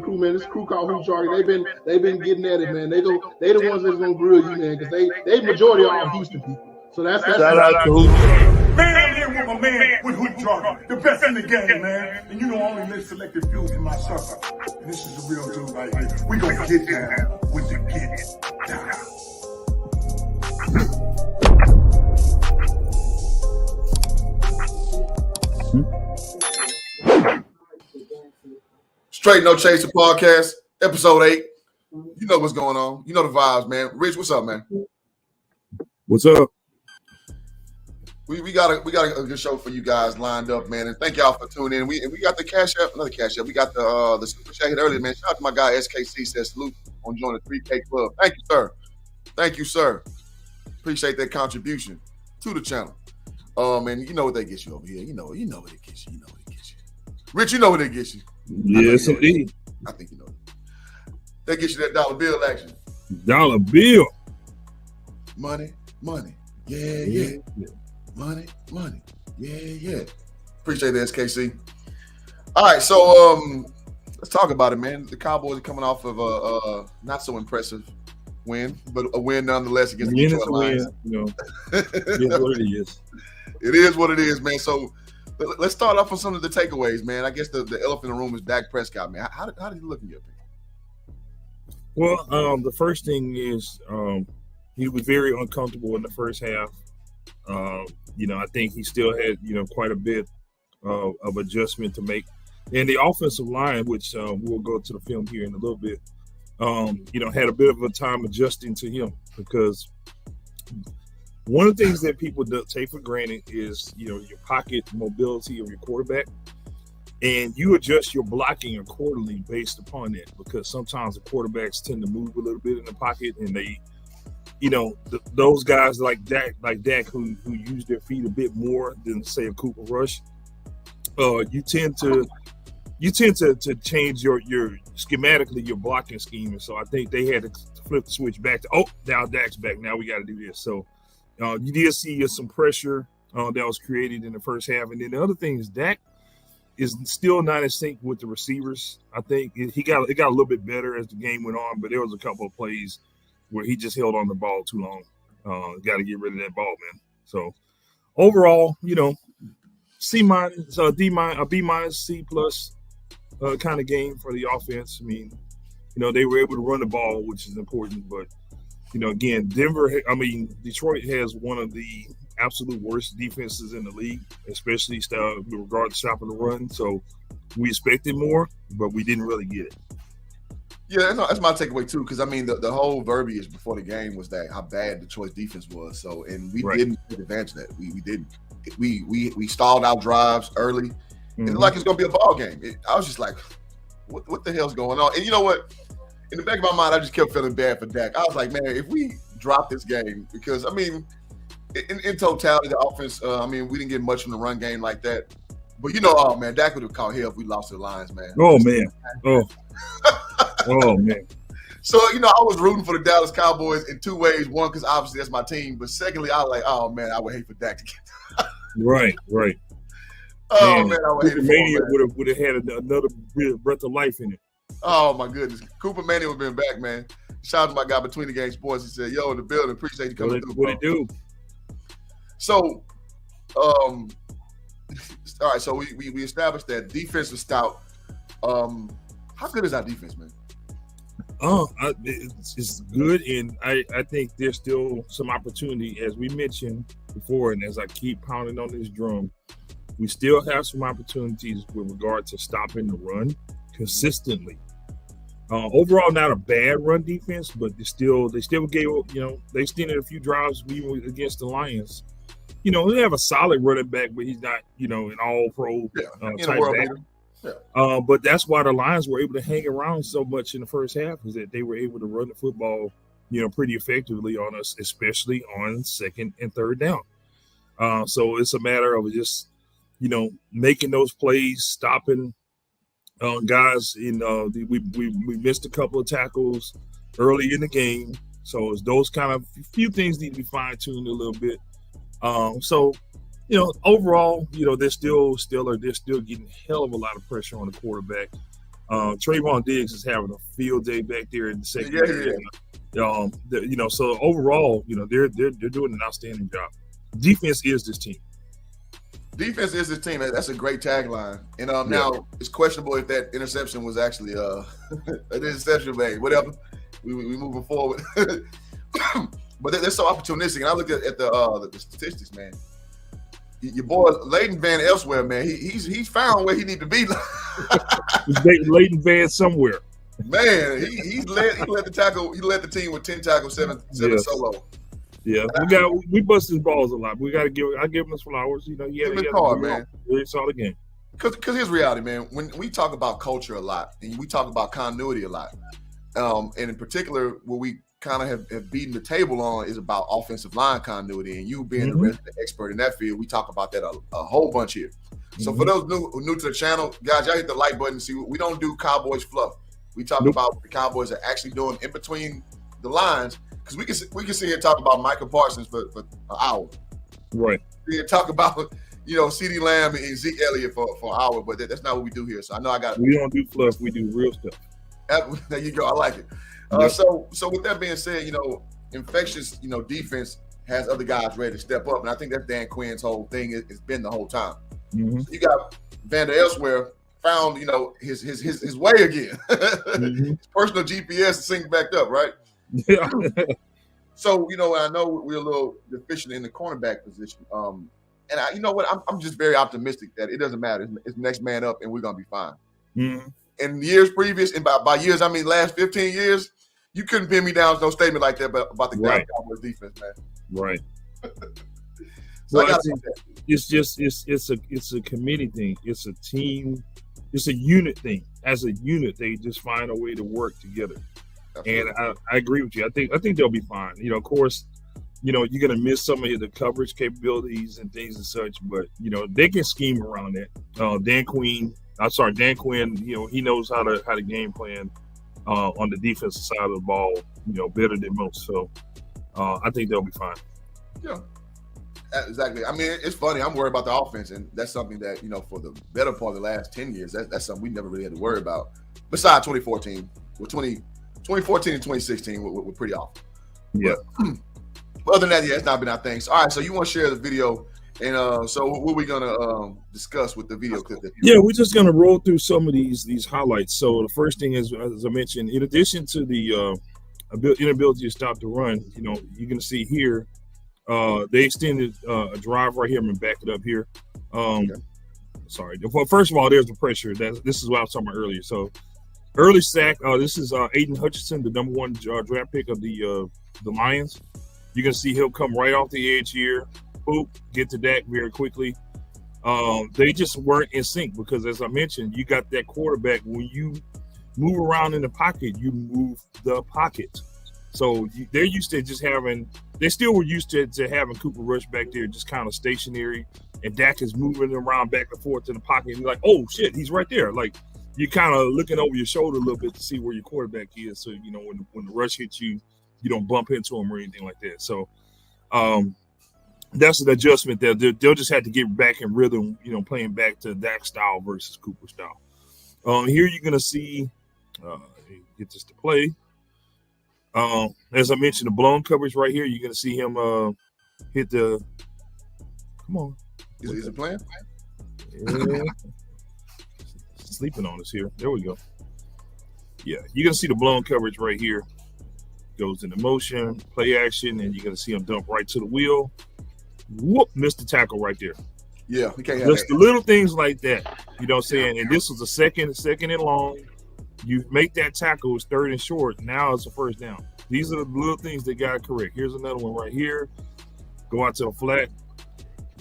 crew, man. This crew called Hoop Jargon. They've been getting at it, man. They the ones that's gonna grill you, man, because they majority are all Houston people. So that's shout out to Hoop. Man, I'm here with my man with Hoop Jargon, the best in the game, man. And you know I only live selected few in my circle. And this is the real dude right here. We gonna get down with the get down. Straight No Chaser Podcast, episode 8. You know what's going on. You know the vibes, man. Rich, what's up, man? What's up? We got a good show for you guys lined up, man. And thank y'all for tuning in. We got the cash app, another cash app. We got the super chat hit earlier, man. Shout out to my guy SKC, says salute on joining the 3K Club. Thank you, sir. Thank you, sir. Appreciate that contribution to the channel. And you know what they get you over here. You know what it gets you. Rich, you know what it gets you. Yes, indeed. I think you know. They get you that dollar bill action. Dollar bill. Money. Yeah. Money. Yeah. Appreciate that, SKC. All right, so let's talk about it, man. The Cowboys are coming off of a not so impressive win, but a win nonetheless against the Detroit Lions. It is what it is. It is what it is, man. So let's start off with some of the takeaways, man. I guess the elephant in the room is Dak Prescott, man. How did he look in your opinion? Well, the first thing is he was very uncomfortable in the first half. I think he still had, quite a bit of adjustment to make. And the offensive line, which we'll go to the film here in a little bit, had a bit of a time adjusting to him because one of the things that people take for granted is, your pocket mobility of your quarterback, and you adjust your blocking accordingly based upon that because sometimes the quarterbacks tend to move a little bit in the pocket and they, those guys like Dak who use their feet a bit more than say a Cooper Rush, you tend to change your schematically your blocking scheme, and so I think they had to flip the switch back to now Dak's back, now we got to do this. So you did see some pressure that was created in the first half, and then the other thing is Dak is still not in sync with the receivers. I think it got a little bit better as the game went on, but there was a couple of plays where he just held on the ball too long. Got to get rid of that ball, man. So overall, C minus, D minus, B minus, C plus kind of game for the offense. I mean, they were able to run the ball, which is important. But again, Detroit has one of the absolute worst defenses in the league, especially with regard to stopping the run. So we expected more, but we didn't really get it. Yeah, that's my takeaway too. Because the whole verbiage before the game was that how bad Detroit's defense was. So, and we didn't take advantage of that. We didn't. We stalled our drives early. Mm-hmm. It looked like it's gonna be a ball game. I was just like, what the hell's going on? And you know what? In the back of my mind, I just kept feeling bad for Dak. I was like, man, if we drop this game, because in totality, the offense, we didn't get much from the run game like that. But Dak would have caught hell if we lost to the Lions, man. Oh man. Oh man. So, I was rooting for the Dallas Cowboys in two ways. One, because obviously that's my team. But secondly, I was like, oh man, I would hate for Dak to get Right. Oh man, I would hate Mania would have had another breath of life in it. Oh my goodness. Cooper Mania would have been back, man. Shout out to my guy Between the Game Sports. He said, yo, in the building, appreciate you coming through. What it do? So, all right, so we established that defense was stout. How good is our defense, man? It's good, and I think there's still some opportunity, as we mentioned before, and as I keep pounding on this drum, we still have some opportunities with regard to stopping the run consistently. Overall, not a bad run defense, but they still gave, they extended a few drives even against the Lions. They have a solid running back, but he's not, an all-pro type back. Yeah. But that's why the Lions were able to hang around so much in the first half, is that they were able to run the football, pretty effectively on us, especially on second and third down. So it's a matter of just, making those plays, stopping guys. We missed a couple of tackles early in the game, so it's those kind of few things need to be fine-tuned a little bit. Overall, they're still getting hell of a lot of pressure on the quarterback. Trayvon Diggs is having a field day back there in the secondary. So overall, they're doing an outstanding job. Defense is this team. Defense is this team. That's a great tagline. And now it's questionable if that interception was actually an interception, man. Whatever. We moving forward. But they're so opportunistic. And I looked at the statistics, man. Your boy Leighton Van Elsewhere, man. He's found where he need to be. Leighton Van somewhere. Man, he led the team with 10 tackles, seven solo. Yeah, we bust his balls a lot. I give him his flowers. He had a really solid game. Because here's reality, man. When we talk about culture a lot, and we talk about continuity a lot, and in particular, what we kind of have beaten the table on is about offensive line continuity. And you being a resident expert in that field, we talk about that a whole bunch here. So for those new to the channel, guys, y'all hit the like button. See, we don't do Cowboys fluff. We talk about what the Cowboys are actually doing in between the lines. Because we can sit here and talk about Michael Parsons for an hour. Right. We can talk about, CeeDee Lamb and Zeke Elliott for an hour, but that's not what we do here. So I know we don't do fluff, we do real stuff. There you go. I like it. So with that being said, infectious, defense has other guys ready to step up. And I think that's Dan Quinn's whole thing. It's been the whole time. So you got Vander Elsewhere found, his way again. His personal GPS synced back up, right? Yeah. So, I know we're a little deficient in the cornerback position. And you know what? I'm just very optimistic that it doesn't matter. It's next man up and we're going to be fine. In years previous, and by years, I mean last 15 years, you couldn't pin me down with no statement like that about the Cowboys defense, man. Right. So it's a committee thing. It's a team. It's a unit thing. As a unit, they just find a way to work together. Absolutely. And I agree with you. I think they'll be fine. Of course, you're going to miss some of the coverage capabilities and things and such, but they can scheme around that. Dan Quinn, he knows how to game plan on the defensive side of the ball, better than most. So I think they'll be fine. Yeah, exactly. I mean, it's funny. I'm worried about the offense, and that's something that for the better part of the last 10 years, that's something we never really had to worry about. Besides 2014, with 2014 and 2016 were pretty awful. Yeah. But other than that, it's not been our thing. So, all right, so you want to share the video, and so what are we gonna discuss with the video clip? Yeah, we're just gonna roll through some of these highlights. So the first thing is, as I mentioned, in addition to the inability to stop the run, you're gonna see here they extended a drive right here. I'm gonna back it up here. Sorry. Well, first of all, there's the pressure. This is what I was talking about earlier. So early sack. This is Aiden Hutchinson, the number 1 draft pick of the Lions. You're going to see he'll come right off the edge here. Boop, get to Dak very quickly. They just weren't in sync because, as I mentioned, you got that quarterback. When you move around in the pocket, you move the pocket. So they're used to just they still were used to having Cooper Rush back there just kind of stationary. And Dak is moving around back and forth in the pocket. And you're like, oh, shit, he's right there. Like, you're kind of looking over your shoulder a little bit to see where your quarterback is. So, when the rush hits you, you don't bump into him or anything like that. So that's an adjustment there. They'll just have to get back in rhythm, playing back to Dak style versus Cooper style. Here you're going to see, get this to play. As I mentioned, the blown coverage right here, you're going to see him hit the – come on. Is it playing? Yeah. Sleeping on us here. There we go. Yeah, you're going to see the blown coverage right here. Goes into motion, play action, and you're going to see him dump right to the wheel. Whoop, missed the tackle right there. Yeah, we can't have just the little things like that. You know what I'm saying? And this was a second and long. You make that tackle, it's 3rd and short. Now it's a first down. These are the little things they got to correct. Here's another one right here. Go out to the flat.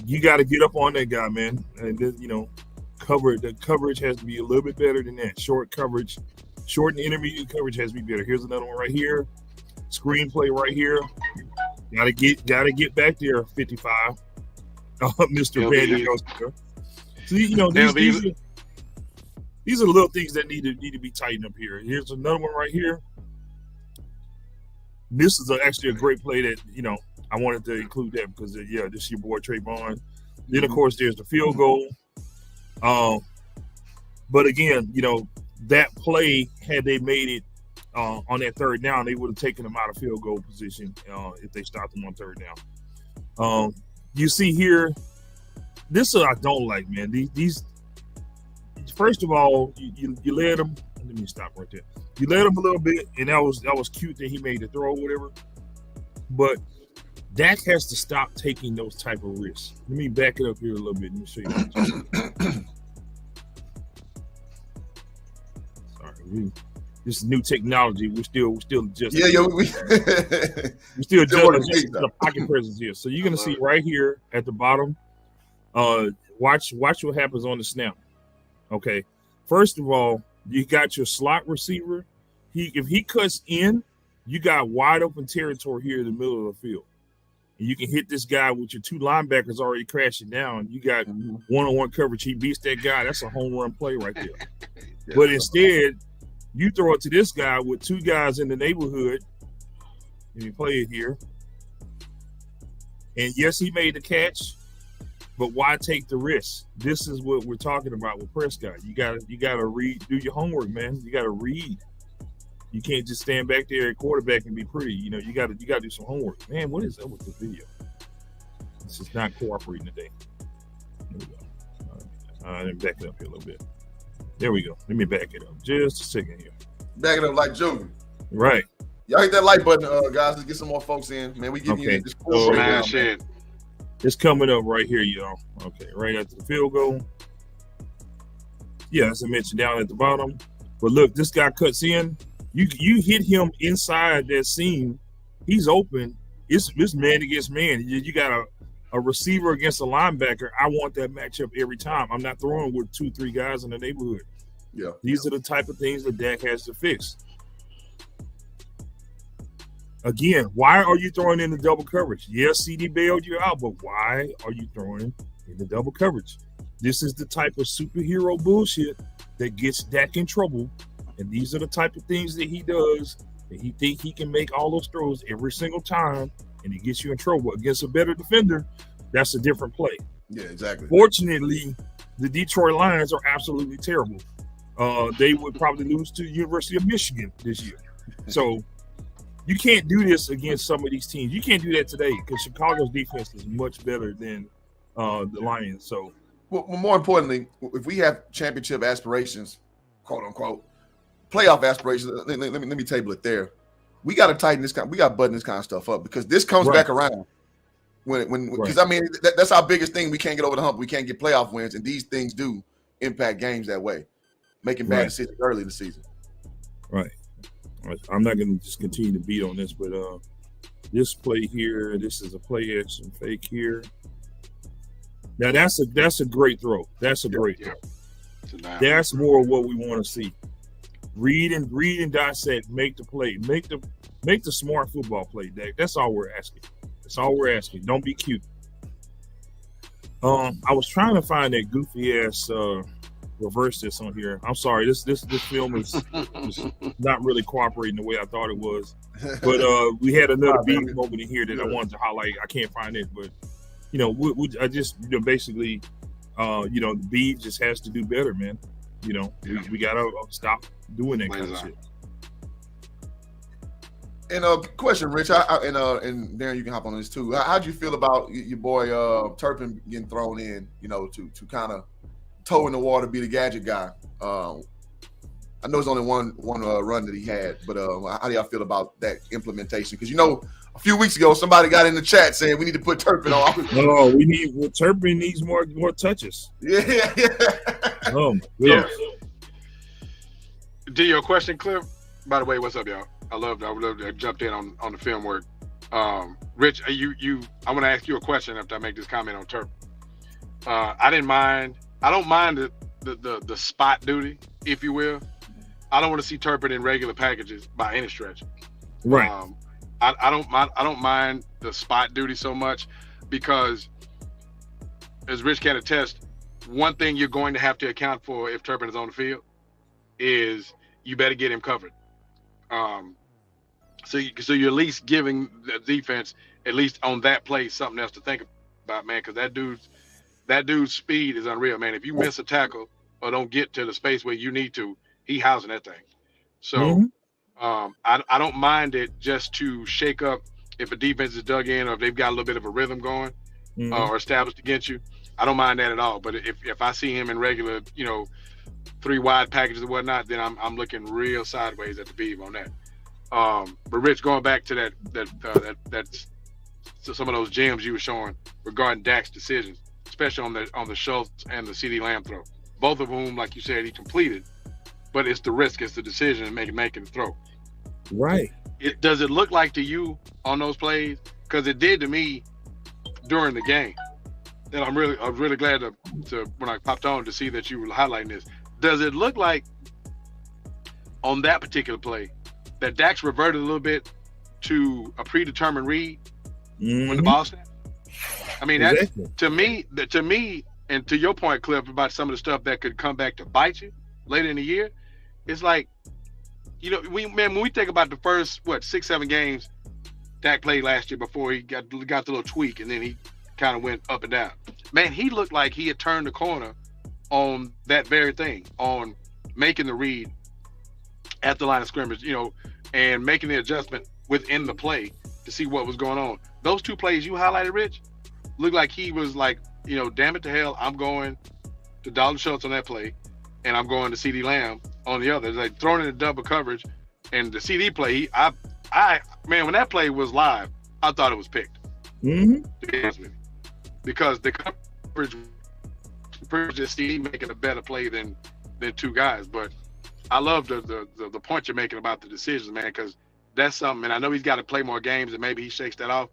You got to get up on that guy, man. And then, the coverage has to be a little bit better than that. Short and intermediate coverage has to be better. Here's another one right here. Screenplay right here. Gotta get back there, 55. Mr. Van Der. So, these are the little things that need to be tightened up here. Here's another one right here. This is actually a great play that I wanted to include that because this is your boy Trayvon. Then of course there's the field goal. But again, that play, had they made it on that third down, they would have taken them out of field goal position if they stopped them on third down. You see here, this is what I don't like, man. These first of all, you led them. Let me stop right there. You led him a little bit, and that was cute that he made the throw or whatever. But Dak has to stop taking those type of risks. Let me back it up here a little bit. Let me show you. Sorry, this is new technology. We're still just we still adjusting the pocket presence here. So you're gonna see right here at the bottom. Watch what happens on the snap. Okay, first of all, you got your slot receiver. If he cuts in, you got wide open territory here in the middle of the field. And you can hit this guy with your two linebackers already crashing down. You got one-on-one coverage. He beats that guy. That's a home run play right there. But instead, you throw it to this guy with two guys in the neighborhood. And you play it here. And yes, he made the catch. But why take the risk? This is what we're talking about with Prescott. You gotta read, do your homework, man. You gotta read. You can't just stand back there at quarterback and be pretty. You know, you gotta do some homework. Man, what is up with this video? This is not cooperating today. There we go. Let me back it up here a little bit. There we go. Let me back it up just a second here. Back it up like Junior. Right. Y'all hit that like button, guys. Let's get some more folks in. Man, we give you this cool shit. It's coming up right here, y'all. Okay, right after the field goal. Yeah, as I mentioned, down at the bottom. But look, this guy cuts in. You hit him inside that seam. He's open. It's man against man. You got a receiver against a linebacker. I want that matchup every time. I'm not throwing with 2-3 guys in the neighborhood. Yeah. These are the type of things that Dak has to fix. Again, why are you throwing in the double coverage? Yes, CD bailed you out, but why are you throwing in the double coverage? This is the type of superhero bullshit that gets Dak in trouble, and these are the type of things that he does, that he think he can make all those throws every single time, and he gets you in trouble. Against a better defender, that's a different play. Yeah, exactly. Fortunately, the Detroit Lions are absolutely terrible. They would probably lose to the University of Michigan this year. So you can't do this against some of these teams. You can't do that today because Chicago's defense is much better than the Lions. So, well, more importantly, if we have championship aspirations, quote unquote, playoff aspirations, let me table it there. We got to tighten this we got to button this kind of stuff up because this comes back around. Because I mean that's our biggest thing. We can't get over the hump. We can't get playoff wins, and these things do impact games that way, making bad decisions early in the season. Right. I'm not going to just continue to beat on this, but this play here, this is a play action fake here. Now that's a great throw. That's a great throw. That's more of what we want to see. Read and dissect, make the play, make the smart football play, Dak. That's all we're asking. That's all we're asking. Don't be cute. I was trying to find that goofy ass reverse this on here. I'm sorry. This film is not really cooperating the way I thought it was. But we had another beat moment in here that I wanted to highlight. I can't find it, but I just basically the beat just has to do better, man. We gotta stop doing that kind of shit. And question, Rich, and Darren, you can hop on this too. How'd you feel about your boy Turpin getting thrown in? To kind of toe in the water, be the gadget guy. I know it's only one run that he had, but how do y'all feel about that implementation? Because a few weeks ago somebody got in the chat saying we need to put Turpin on. Turpin needs more touches. Yeah. Yeah. Do your question, Cliff? By the way, what's up, y'all? I would love to jump in on the film work. Rich, I want to ask you a question after I make this comment on Turpin. I don't mind the spot duty, if you will. I don't want to see Turpin in regular packages by any stretch. Right. I don't mind the spot duty so much because, as Rich can attest, one thing you're going to have to account for if Turpin is on the field is you better get him covered. So you're at least giving the defense, at least on that play, something else to think about, man, because that dude's speed is unreal, man. If you miss a tackle or don't get to the space where you need to, he housing that thing. So I don't mind it just to shake up if a defense is dug in or if they've got a little bit of a rhythm going or established against you. I don't mind that at all. But if I see him in regular, 3 wide packages and whatnot, then I'm looking real sideways at the Beav on that. But Rich, going back to that's some of those gems you were showing regarding Dak's decisions, especially on the Schultz and the CD Lamb throw, both of whom, like you said, he completed. But it's the risk, it's the decision of making the throw. Right. Does it look like to you on those plays? Because it did to me during the game. And I was really glad to when I popped on to see that you were highlighting this. Does it look like on that particular play that Dax reverted a little bit to a predetermined read when the ball snapped? I mean, Exactly. that to me, and to your point, Cliff, about some of the stuff that could come back to bite you later in the year, it's like, when we think about the first 6-7 games Dak played last year before he got the little tweak and then he kind of went up and down. Man, he looked like he had turned the corner on that very thing, on making the read at the line of scrimmage, and making the adjustment within the play to see what was going on. Those 2 plays you highlighted, Rich, looked like he was like, damn it to hell, I'm going to Dalton Schultz on that play, and I'm going to CD Lamb on the other. It's like throwing in a double coverage, and the CD play, man, when that play was live, I thought it was picked. To be honest with you, because the coverage just CD making a better play than 2 guys. But I love the point you're making about the decisions, man, because that's something. And I know he's got to play more games, and maybe he shakes that off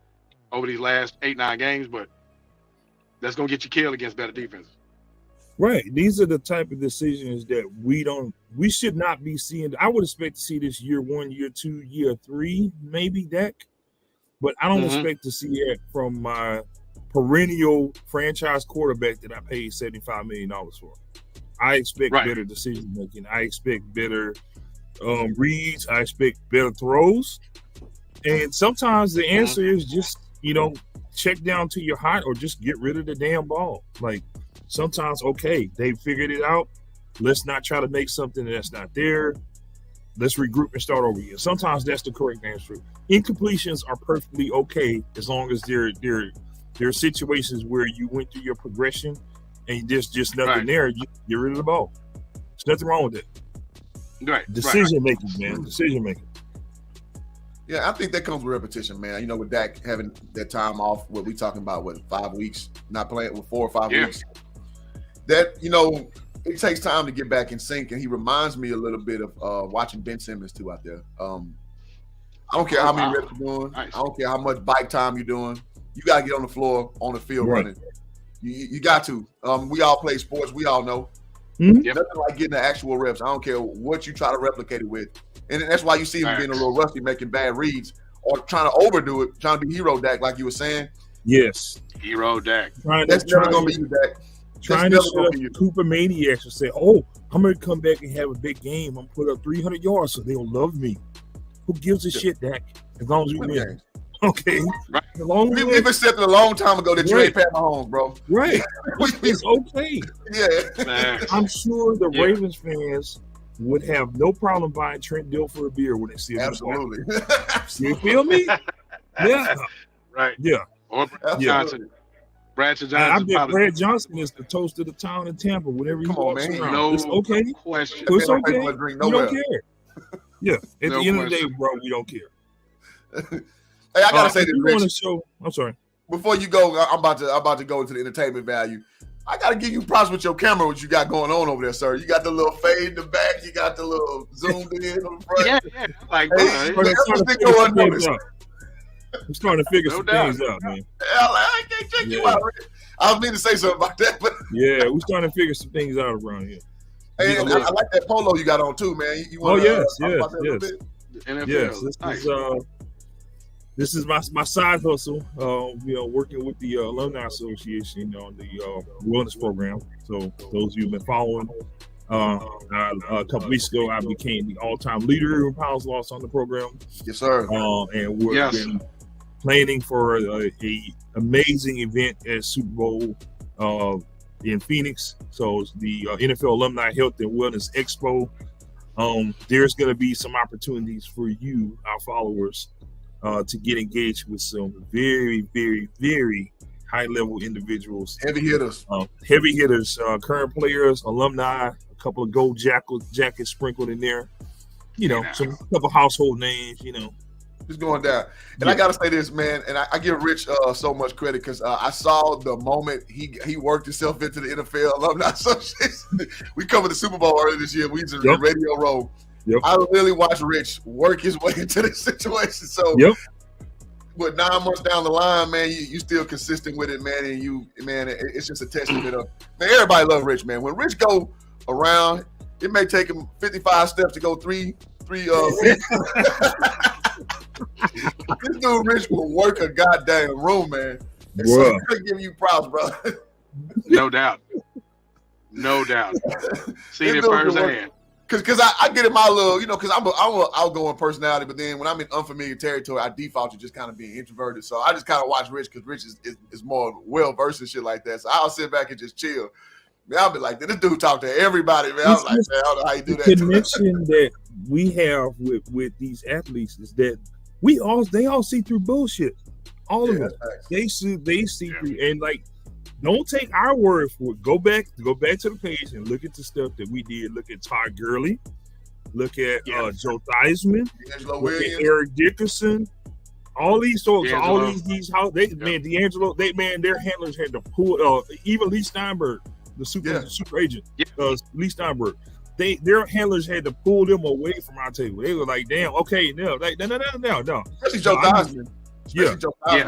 over these last 8-9 games, but that's gonna get you killed against better defenses. Right. These are the type of decisions that we should not be seeing. I would expect to see this year 1, year 2, year 3, maybe Dak, but I don't expect to see it from my perennial franchise quarterback that I paid $75 million for. I expect better decision making. I expect better reads. I expect better throws. And sometimes the answer is just, check down to your heart or just get rid of the damn ball. Like, sometimes, okay, they figured it out. Let's not try to make something that's not there. Let's regroup and start over again. Sometimes that's the correct answer. Incompletions are perfectly okay as long as there are situations where you went through your progression and there's just nothing there. You get rid of the ball. There's nothing wrong with it. Right. Decision making, man. Decision making. Yeah, I think that comes with repetition, man. With Dak having that time off, what we talking about, 5 weeks, not playing with 4 or 5 weeks. That, it takes time to get back in sync, and he reminds me a little bit of watching Ben Simmons too out there. I don't care how many reps you're doing. Nice. I don't care how much bike time you're doing. You got to get on the floor, on the field running. You got to. We all play sports. We all know. Nothing like getting the actual reps. I don't care what you try to replicate it with. And that's why you see him being a little rusty, making bad reads or trying to overdo it, trying to be hero Dak, like you were saying. Yes. Hero Dak. That's never going to be you, Dak. Trying to set up Cooper Maniacs and say, I'm going to come back and have a big game. I'm going to put up 300 yards so they'll love me. Who gives a shit, Dak? As long as we win. Okay. Right. We've accepted a long time ago that you ain't Pat Mahomes, bro. Right. It's okay. Yeah. I'm sure the Ravens fans would have no problem buying Trent Dilfer a beer when they see him. Absolutely. You feel me? Yeah. Right. Yeah. Or Johnson. Bradshaw Johnson. I bet Brad Johnson is the toast of the town in Tampa. Whenever he walks around, no it's okay. Question. It's okay. We don't care. Yeah. At the end of the day, bro, we don't care. Hey, I gotta say this, Rich. I'm sorry. Before you go, I'm about to go into the entertainment value. I gotta give you props with your camera, what you got going on over there, sir. You got the little fade in the back, you got the little zoomed in on the front. Yeah. Like, I'm starting to figure some things out, man. I can't check you out, Rich. I was meaning to say something about that, but yeah, we're starting to figure some things out around here. Hey, I like that polo you got on too, man. You want yes. NFL. Yes, this is my side hustle. Working with the Alumni Association on the wellness program. So those of you who've been following, a couple weeks ago, I became the all-time leader in pounds lost on the program. Yes, sir. And we've been planning for a amazing event at Super Bowl in Phoenix. So it's the NFL Alumni Health and Wellness Expo. there's going to be some opportunities for you, our followers, to get engaged with some very, very, very high-level individuals. Heavy hitters. Current players, alumni, a couple of gold jackets sprinkled in there. Some couple household names, Just going down. And I got to say this, man, and I give Rich so much credit because I saw the moment he worked himself into the NFL Alumni Association. We covered the Super Bowl earlier this year. We was in the radio row. Yep. I really watched Rich work his way into this situation. So, but 9 months down the line, man, you still consistent with it, man. And it's just a testament of, man, everybody love Rich, man. When Rich go around, it may take him 55 steps to go three feet. This dude Rich will work a goddamn room, man. And so I give you props, bro. No doubt. Seen it firsthand. Because I get in my little, because I'm an outgoing personality, but then when I'm in unfamiliar territory, I default to just kind of being introverted. So I just kind of watch Rich because Rich is more well-versed and shit like that. So I'll sit back and just chill. Man, I'll be like, this dude talk to everybody, man. I'm like, man, I don't know how you do that. The connection that we have with these athletes is that they all see through bullshit. All of them. They see through, and like, don't take our word for it. Go back to the page and look at the stuff that we did. Look at Todd Gurley. Look at Joe Theismann. Look at Eric Dickerson. All these folks, D'Angelo, their handlers had to pull. Even Lee Steinberg, the super agent, Lee Steinberg. Their handlers had to pull them away from our table. They were like, "Damn, okay, no." Especially Joe Theismann.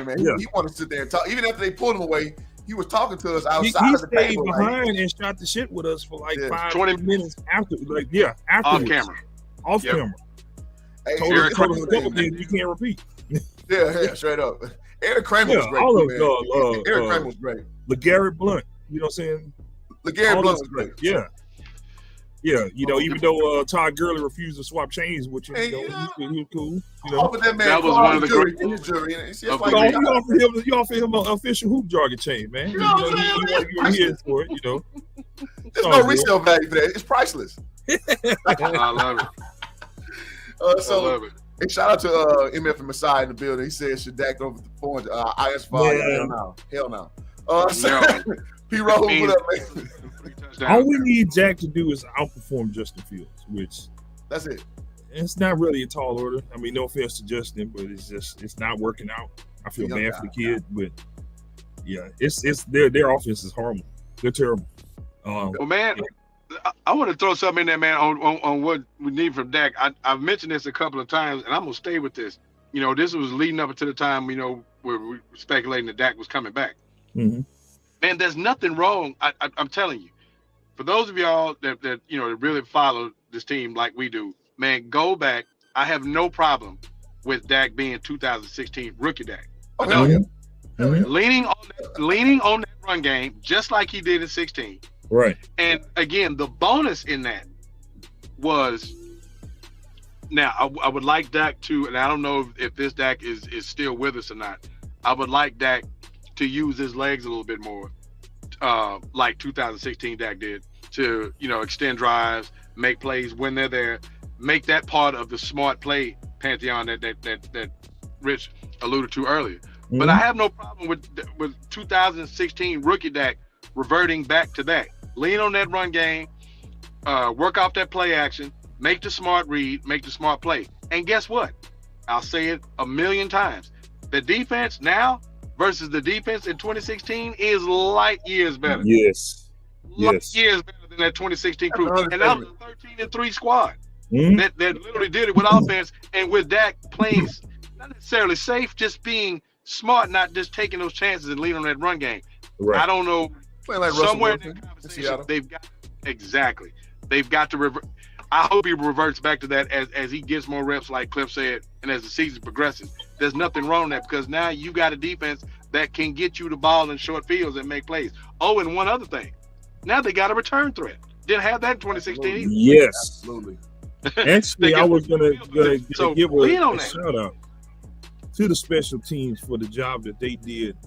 Man. He wanted to sit there and talk. Even after they pulled him away, he was talking to us outside of the table. He stayed behind and shot the shit with us for like 5-20 minutes after. Off camera. Hey, told us a couple things you can't repeat. Straight up. Eric Kramer was great. Eric Kramer was great. LeGarrette Blount, you know what I'm saying? LeGarrette Blount was great. Yeah, even though Todd Gurley refused to swap chains with you, he was cool. That was one of the great. You offered him an official hoop jargon chain, man. You were here for it, There's no resale value for that. It's priceless. I love it. I love it. Hey, shout out to MF and Messiah in the building. He said, should Dak over the point? IS5. Hell no. P. Rose, what up, man? All we need Jack to do is outperform Justin Fields, which that's it. It's not really a tall order. I mean, no offense to Justin, but it's not working out. I feel bad for the kid, but it's their offense is horrible. They're terrible. Well, man, I want to throw something in there, man, on what we need from Dak. I've mentioned this a couple of times, and I'm gonna stay with this. This was leading up to the time where we were speculating that Dak was coming back. Mm-hmm. Man, there's nothing wrong. I'm telling you. For those of y'all that really follow this team like we do, man, go back. I have no problem with Dak being 2016 rookie Dak. Leaning on that run game, just like he did in 16. Right. And again, the bonus in that was, now I would like Dak to, and I don't know if this Dak is still with us or not. I would like Dak to use his legs a little bit more. Like 2016 Dak did, to extend drives, make plays when they're there, make that part of the smart play pantheon that Rich alluded to earlier. Mm-hmm. But I have no problem with 2016 rookie Dak reverting back to that. Lean on that run game, work off that play action, make the smart read, make the smart play. And guess what? I'll say it a million times. The defense now versus the defense in 2016 is light years better. Yes. Light years better than that 2016 crew. And that was a 13-3 squad that literally did it with offense and with Dak playing not necessarily safe, just being smart, not just taking those chances and leaning on that run game. Right. I don't know. Like somewhere in that conversation, they've got to revert. I hope he reverts back to that as he gets more reps, like Cliff said, and as the season progresses. There's nothing wrong with that because now you got a defense that can get you the ball in short fields and make plays. Oh, and one other thing. Now they got a return threat. Didn't have that in 2016 either. Yes. Absolutely. Actually, I was gonna give a shout out to the special teams for the job that they did.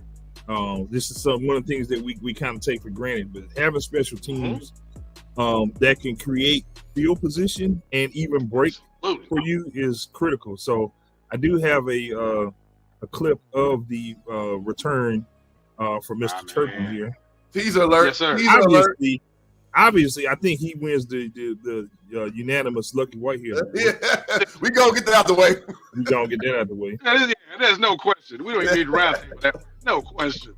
This is one of the things that we kind of take for granted, but having special teams that can create field position and even break for you is critical. So I do have a clip of the return for Mr. Turpin here. Teaser alert. Yes, sir. Teaser alert. Obviously, I think he wins the unanimous Lucky White here. Yeah. We gonna get that out the way. We gonna get that out the way. There's no question. We don't even need to round table that. No question.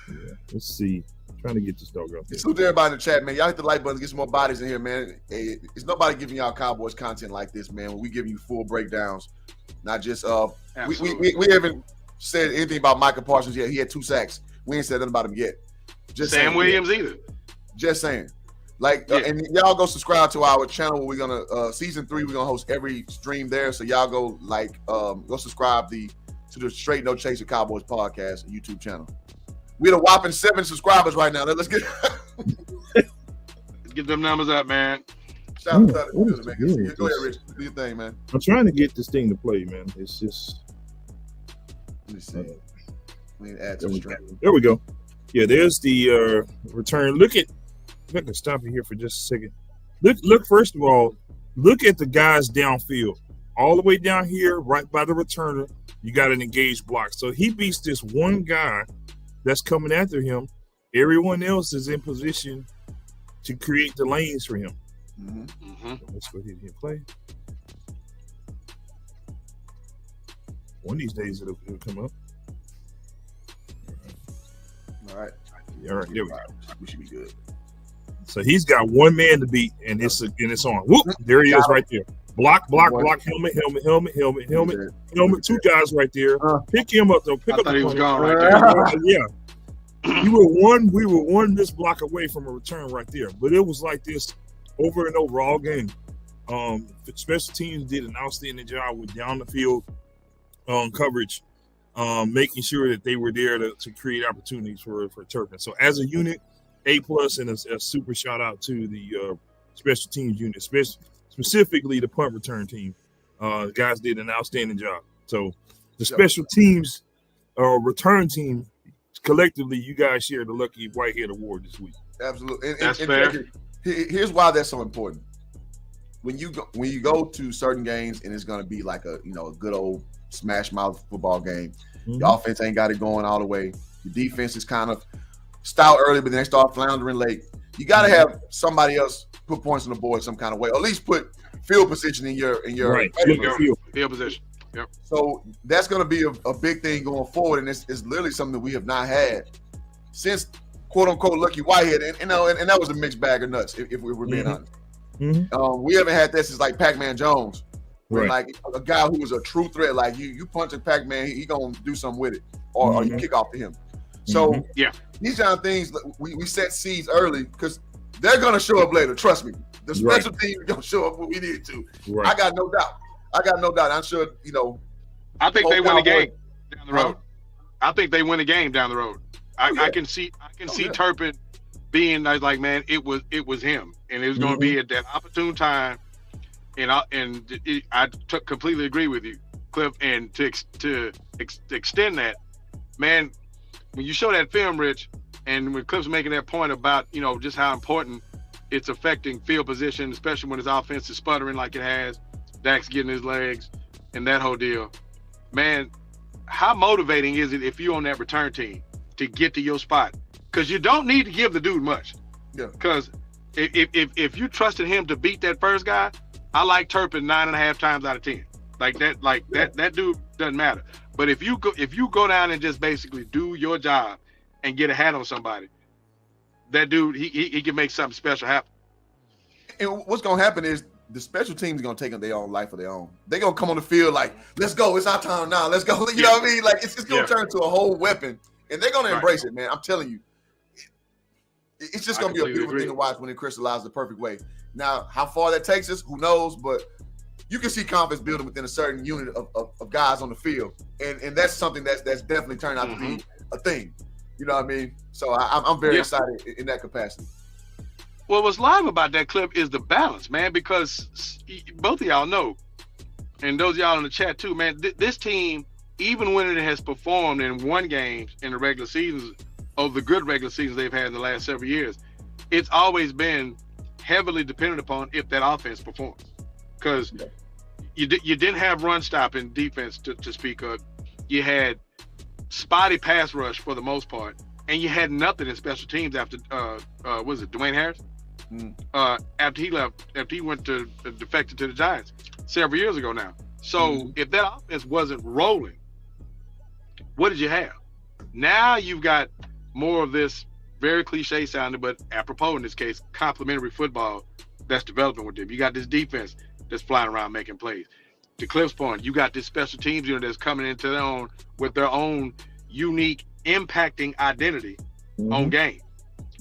Yeah. Let's see. Trying to get this dog up there. Salute to everybody in the chat, man. Y'all hit the like button, get some more bodies in here, man. Hey, it's nobody giving y'all Cowboys content like this, man. When we give you full breakdowns, not just we haven't said anything about Micah Parsons yet. He had 2 sacks. We ain't said nothing about him yet. Just Sam Williams either. Just saying. Like, and y'all go subscribe to our channel where we're gonna season 3. We're gonna host every stream there. So y'all go go subscribe to the Straight No Chaser Cowboys podcast YouTube channel. We're a whopping 7 subscribers right now. Let's get them numbers up, man. Shout out to the man. Go ahead, Rich. Do your thing, man. I'm trying to get this thing to play, man. It's just. Let me see. We need to add to the stream. There we go. Yeah, there's the return. Look at. If I can stop you here for just a second. Look. First of all, look at the guys downfield, all the way down here, right by the returner. You got an engaged block, so he beats this one guy that's coming after him. Everyone else is in position to create the lanes for him. Let's go ahead and play. One of these days it'll come up. All right. All right. There we go. We should be good. So he's got one man to beat, and it's on. Whoop! There he is, right there. Block. Helmet. 2 guys right there. Pick him up though. I thought he was gone right there. Yeah. We were one this block away from a return right there, but it was like this over and over all game. Special teams did an outstanding job with down the field coverage, making sure that they were there to create opportunities for Turpin. So as a unit, A+ and a super shout out to the special teams unit, specifically the punt return team. Guys did an outstanding job. So the special teams return team, collectively, you guys share the Lucky Whitehead Award this week. Absolutely. That's fair. Here's why that's so important. When you go to certain games and it's going to be like a good old smash mouth football game, the offense ain't got it going all the way. The defense is kind of stout early, but then they start floundering late. You got to have somebody else put points on the board some kind of way, or at least put field position in your right. Field position. Yep. So that's going to be a big thing going forward, and it's literally something that we have not had since "quote unquote" Lucky Whitehead, and that was a mixed bag of nuts if we were being honest. We haven't had that since like Pac-Man Jones, when like a guy who was a true threat, like you punching Pac-Man, he gonna do something with it, or you kick off to him. So these kind of things we set seeds early because they're gonna show up later. Trust me, the special team is gonna show up when we need to. Right. I got no doubt. I'm sure, I think they win the game down the road. I think they win the game down the road. I can see Turpin being like, man, it was him, and it was going to be at that opportune time. And I completely agree with you, Cliff. And to extend that, man, when you show that film, Rich, and when Cliff's making that point about just how important it's affecting field position, especially when his offense is sputtering like it has. Dak's getting his legs and that whole deal. Man, how motivating is it if you're on that return team to get to your spot? Because you don't need to give the dude much. Yeah. Because if you trusted him to beat that first guy, I like Turpin 9.5 times out of 10. That dude doesn't matter. But if you go down and just basically do your job and get a hat on somebody, that dude he can make something special happen. And what's gonna happen is the special teams are going to take on their own life of their own. They're going to come on the field like, let's go. It's our time now. Let's go. You know what I mean? Like, it's going to turn into a whole weapon. And they're going to embrace it, man. I'm telling you. It's just going to be a beautiful thing to watch when it crystallizes the perfect way. Now, how far that takes us, who knows? But you can see confidence building within a certain unit of guys on the field. And that's something that's definitely turned out to be a thing. You know what I mean? So I'm very excited in that capacity. Well, what's live about that clip is the balance, man, because both of y'all know, and those of y'all in the chat too, man, this team, even when it has performed and won games in the regular seasons, of the good regular seasons they've had in the last several years, it's always been heavily dependent upon if that offense performs, because you didn't have run stopping defense to speak of. You had spotty pass rush for the most part, and you had nothing in special teams after was it Dwayne Harris? After he left, after he went to defected to the Giants several years ago now. So if that offense wasn't rolling, what did you have? Now you've got more of this very cliche sounding, but apropos in this case, complementary football that's developing with them. You got this defense that's flying around making plays. To Cliff's point, you got this special teams unit that's coming into their own with their own unique impacting identity on game.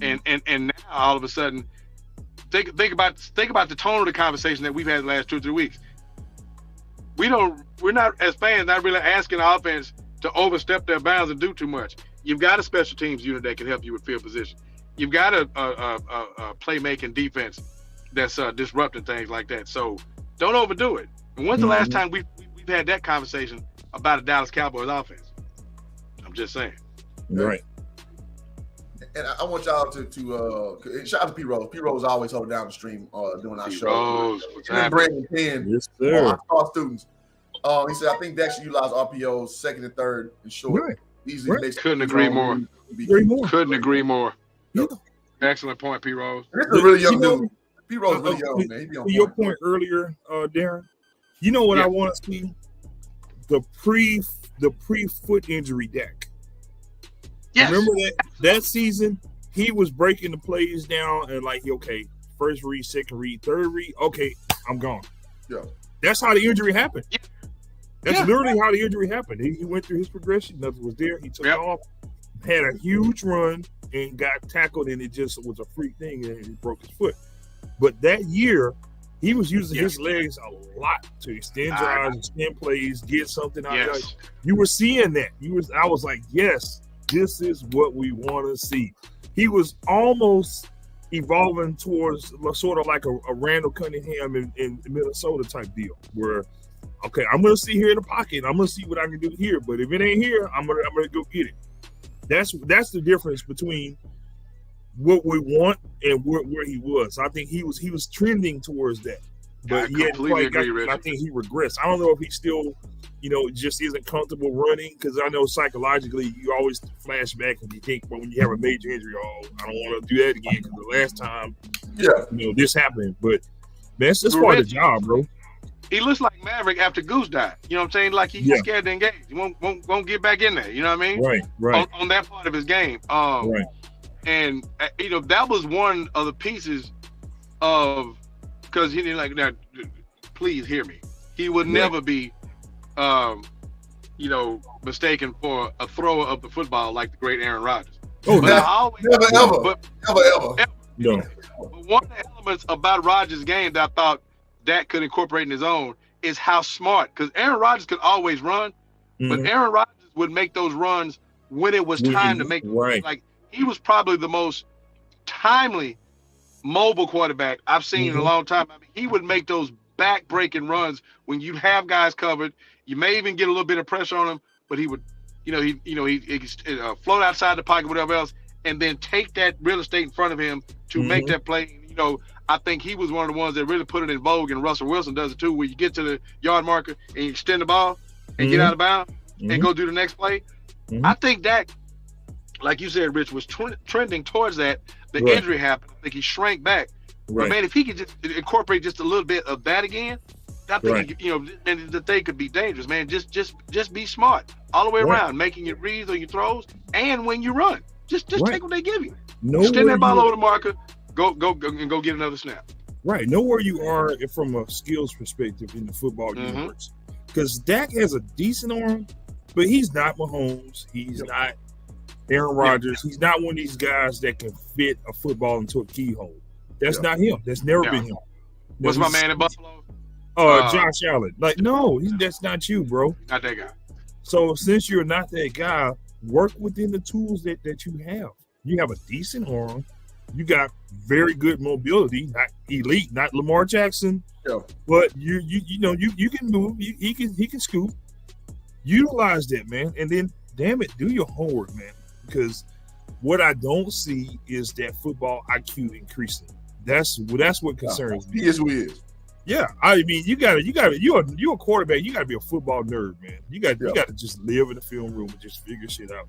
And now all of a sudden, think about the tone of the conversation that we've had the last 2 or 3 weeks. We're not as fans not really asking the offense to overstep their bounds and do too much. You've got a special teams unit that can help you with field position. You've got a playmaking defense that's disrupting things like that. So don't overdo it. And when's the last time we've had that conversation about a Dallas Cowboys offense? I'm just saying. Right. And I want y'all to shout out to P Rose. P Rose always hold down the stream doing our show. And Brandon Penn, yes, sir. Our students. He said, I think Dak should utilize RPOs second and third and short. Right. Easily Right. Couldn't agree more. Couldn't agree more. Yeah. Excellent point, P Rose. This is a really young dude. P Rose is really young, man. He be on your point earlier, Darren. You know what I want to see? The pre foot injury Dak. Yes. Remember that season? He was breaking the plays down and like, okay, first read, second read, third read. Okay, I'm gone. Yeah. That's how the injury happened. Yeah. That's literally how the injury happened. He went through his progression. Nothing was there. He took off, had a huge run, and got tackled, and it just was a freak thing, and he broke his foot. But that year, he was using his legs a lot to extend drives, extend plays, get something out of it. You were seeing that. I was like, yes, this is what we want to see. He was almost evolving towards sort of like a Randall Cunningham in Minnesota type deal, where okay, I'm gonna see here in the pocket. I'm gonna see what I can do here. But if it ain't here, I'm gonna go get it. That's the difference between what we want and where he was. I think he was trending towards that. But I think he regressed. I don't know if he still, just isn't comfortable running, because I know psychologically you always flash back and you think, well, when you have a major injury, I don't want to do that again because the last time, this happened. But man, it's just part of the job, bro. He looks like Maverick after Goose died. You know what I'm saying? Like he's scared to engage. He won't get back in there. You know what I mean? Right. On that part of his game. Right. And that was one of the pieces of, because he didn't like that. Please hear me. He would never be, mistaken for a thrower of the football like the great Aaron Rodgers. Oh, never, ever. No. But one of the elements about Rodgers' game that I thought Dak could incorporate in his own is how smart, because Aaron Rodgers could always run, but Aaron Rodgers would make those runs when it was time to make them. Right. Like he was probably the most timely mobile quarterback I've seen in a long time. I mean, he would make those back-breaking runs when you have guys covered. You may even get a little bit of pressure on him, but he would, he float outside the pocket, whatever else, and then take that real estate in front of him to make that play. I think he was one of the ones that really put it in vogue, and Russell Wilson does it too, where you get to the yard marker and you extend the ball and get out of bounds and go do the next play. I think that, like you said, Rich, was trending towards that. The injury happened. I think he shrank back. But man, if he could just incorporate just a little bit of that again, I think and the thing could be dangerous, man. Just be smart all the way around, making your reads on your throws, and when you run, just take what they give you. Extend that ball over the marker. Go and go get another snap. Right. Know where you are from a skills perspective in the football universe. Because Dak has a decent arm, but he's not Mahomes. He's not Aaron Rodgers. He's not one of these guys that can fit a football into a keyhole. That's not him. That's never been him. What's my man in Buffalo? Josh Allen. Like, no, that's not you, bro. Not that guy. So since you're not that guy, work within the tools that you have. You have a decent arm. You got very good mobility, not elite, not Lamar Jackson, but you can move. He can scoop. Utilize that, man, and then damn it, do your homework, man. Because what I don't see is that football IQ increasing. That's what concerns me. He is who he is. Yeah, I mean, you're a quarterback. You got to be a football nerd, man. You got to just live in the film room and just figure shit out.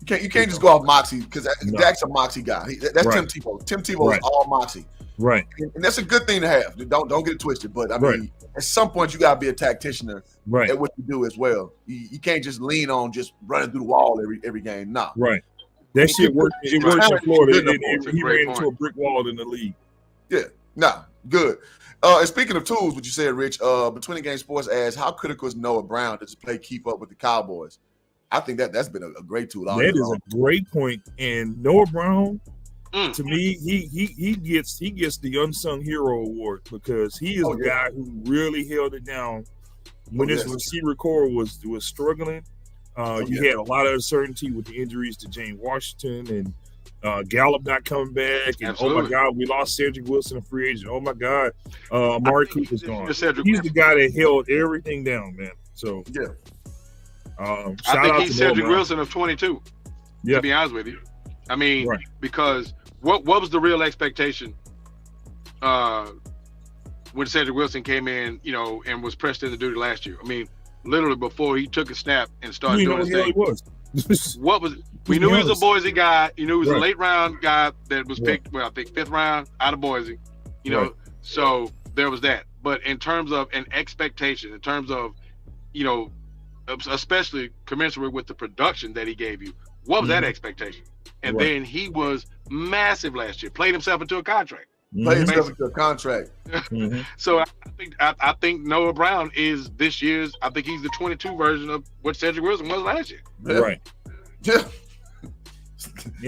You can't just go off moxie because Dak's a moxie guy. That's Right. Tim Tebow. Tim Tebow is all moxie, Right. and that's a good thing to have. Don't get it twisted. But I mean, at some point, you got to be a tactician Right. at what you do as well. You can't just lean on just running through the wall every game. Nah. Right. That shit worked. It worked in Florida. He ran point. into a brick wall in the league. Yeah. Nah. Good. And speaking of tools, what you said, Rich, Between the Game Sports asks, how critical is Noah Brown to play keep up with the Cowboys? I think that's been a great tool. That is a great point. And Noah Brown, to me, he gets the unsung hero award because he is a guy who really held it down when his receiver core was struggling. You had a lot of uncertainty with the injuries to James Washington and Gallup not coming back. And Absolutely. Oh my God, we lost Cedric Wilson, a free agent. Oh my God, Amari Cooper's gone. He's Cedric the guy that held everything down, man. So I think he's Cedric Wilson of 22. Yeah. To be honest with you, I mean, Right. because what was the real expectation when Cedric Wilson came in, and was pressed into duty last year? I mean, literally before he took a snap and started doing his thing. What was? We knew he was a Boise guy. You knew he was a late round guy that was picked. Well, I think 5th round out of Boise. So there was that. But in terms of an expectation, in terms of, especially commensurate with the production that he gave you, what was that expectation? And then he was massive last year. Played himself into a contract. So I think Noah Brown is this year's. I think he's the 22 version of what Cedric Wilson was last year. Right. Yeah.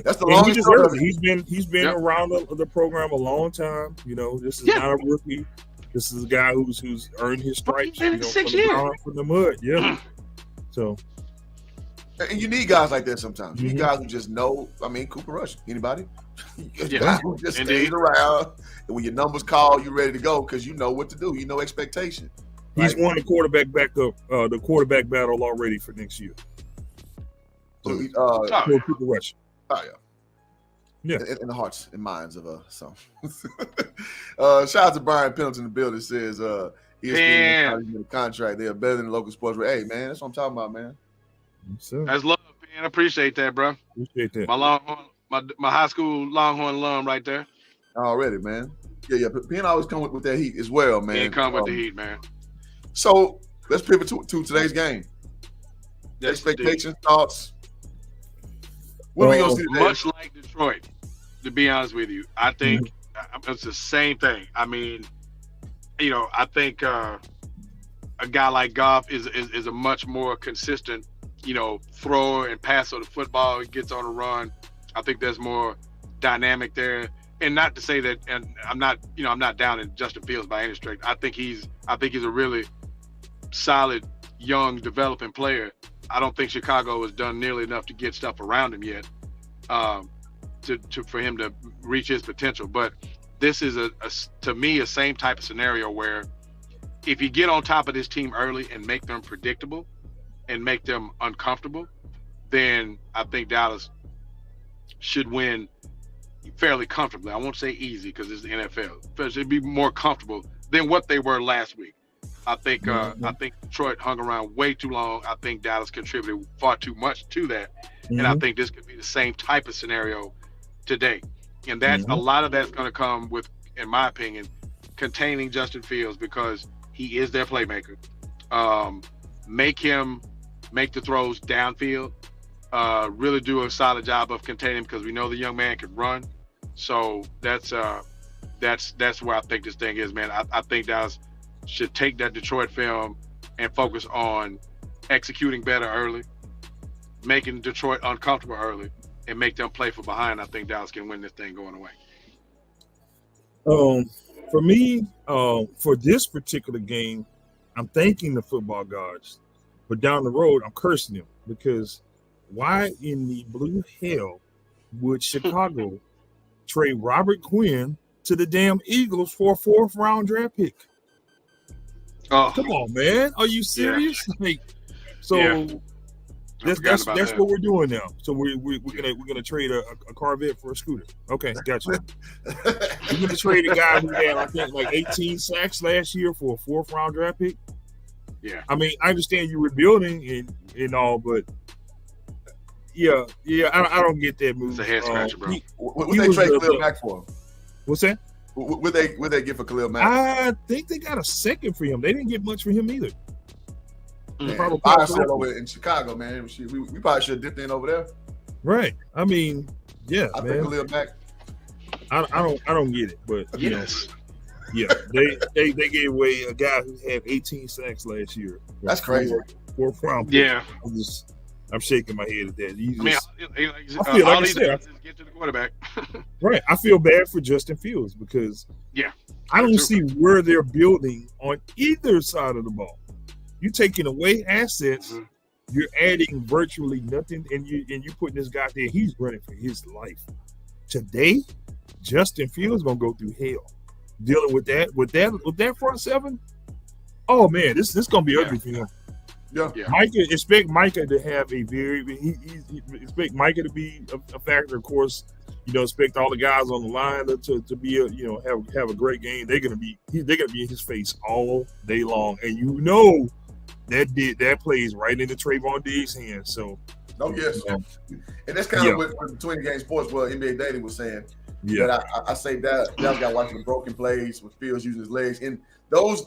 That's the longest. He's been around the program a long time. This is not a rookie. This is a guy who's earned his stripes. 6 years from the mud. Yeah. So. And you need guys like that sometimes. You need guys who just know. I mean, Cooper Rush. Anybody? Who just stays around, and when your numbers call, you're ready to go because you know what to do. You know expectation. He's won the quarterback battle already for next year. So, Cooper Rush. Oh yeah. In the hearts and minds of some. Shout out to Brian Pendleton in the building. Says ESPN the contract. They are better than the local sports. Hey man, that's what I'm talking about, man. That's love, man. I appreciate that, bro. Appreciate that. My Longhorn, my high school Longhorn alum right there. Already, man. Yeah. Penn always come with that heat as well, man. Penn come with the heat, man. So let's pivot to today's game. Expectations, thoughts. What are we gonna see today? Much like Detroit, to be honest with you, I think it's the same thing. I mean, I think a guy like Goff is a much more consistent, thrower and passer of the football. He gets on a run. I think there's more dynamic there. And not to say that, and I'm not down in Justin Fields by any stretch. I think he's a really solid, young, developing player. I don't think Chicago has done nearly enough to get stuff around him yet, for him to reach his potential. But this is to me a same type of scenario where if you get on top of this team early and make them predictable and make them uncomfortable, then I think Dallas should win fairly comfortably. I won't say easy because it's the NFL. But it'd be more comfortable than what they were last week. I think Detroit hung around way too long. I think Dallas contributed far too much to that. And I think this could be the same type of scenario today. And that's a lot of that's going to come with, in my opinion, containing Justin Fields because he is their playmaker. Make him make the throws downfield. Really do a solid job of containing him because we know the young man can run. So that's where I think this thing is, man. I think Dallas should take that Detroit film and focus on executing better early, making Detroit uncomfortable early, and make them play from behind. I think Dallas can win this thing going away. For me, for this particular game, I'm thanking the football gods, but down the road, I'm cursing them because why in the blue hell would Chicago trade Robert Quinn to the damn Eagles for a 4th round draft pick? Oh, come on, man. Are you serious? Yeah. That's what we're doing now. So we're gonna trade a Corvette for a scooter. Okay, gotcha. We're gonna trade a guy who had I think like 18 sacks last year for a 4th round draft pick. Yeah. I mean, I understand you're rebuilding and all, but yeah, I don't get that move. It's a head scratcher, bro. Would they trade Khalil Mack for him? What's that? Would they get for Khalil Mack? I think they got a second for him. They didn't get much for him either. I said over in Chicago, man. We probably should have dipped in over there. Right. I mean, yeah, I man. think Khalil Mack. I don't get it, but yes. Yeah, they gave away a guy who had 18 sacks last year. That's crazy. 4th round. Yeah. I'm shaking my head at that. I feel all he does is get to the quarterback. Right. I feel bad for Justin Fields because I don't see where they're building on either side of the ball. You're taking away assets, you're adding virtually nothing, and you putting this guy there. He's running for his life. Today, Justin Fields gonna go through hell dealing with that front seven. Oh man, this gonna be ugly for him. Yeah. Expect Micah to have a expect Micah to be a factor. Of course, expect all the guys on the line to be have a great game. They're gonna be in his face all day long, and that plays right into Trayvon Diggs' hands. So, yes, and that's kind of what Between the Game Sports, NBA Daily was saying. Yeah, that I say that guy watching the broken plays with Fields using his legs, and those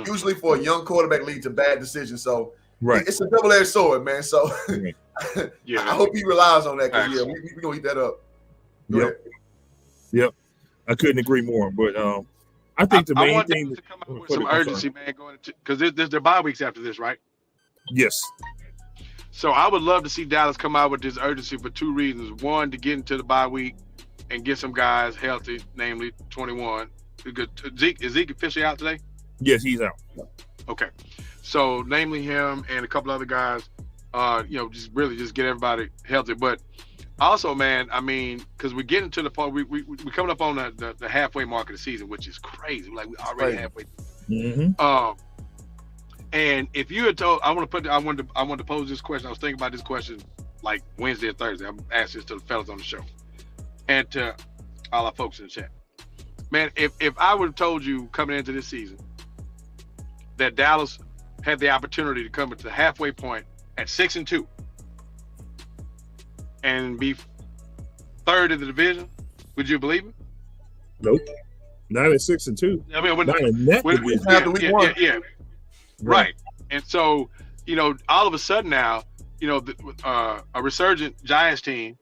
usually for a young quarterback lead to bad decisions. So. Right, it's a double-edged sword, man. So, I hope he relies on that because we're gonna eat that up. Yep. I couldn't agree more. But I think the main thing to come up with some urgency, man, going because there's their bye weeks after this, right? Yes. So I would love to see Dallas come out with this urgency for 2 reasons: one, to get into the bye week and get some guys healthy, namely 21. Is Zeke officially out today? Yes, he's out. Okay. So, namely him and a couple other guys, just get everybody healthy. But also, man, I mean, because we're getting to the point, we're coming up on the halfway mark of the season, which is crazy. Like, we're already halfway through. And if you had told, I wanted to pose this question. I was thinking about this question like Wednesday or Thursday. I'm asking this to the fellas on the show and to all our folks in the chat. Man, if I would have told you coming into this season that Dallas had the opportunity to come to the halfway point at 6-2 and be third in the division, would you believe it? Nope. Not at 6-2. I mean, right. And so, all of a sudden now, a resurgent Giants team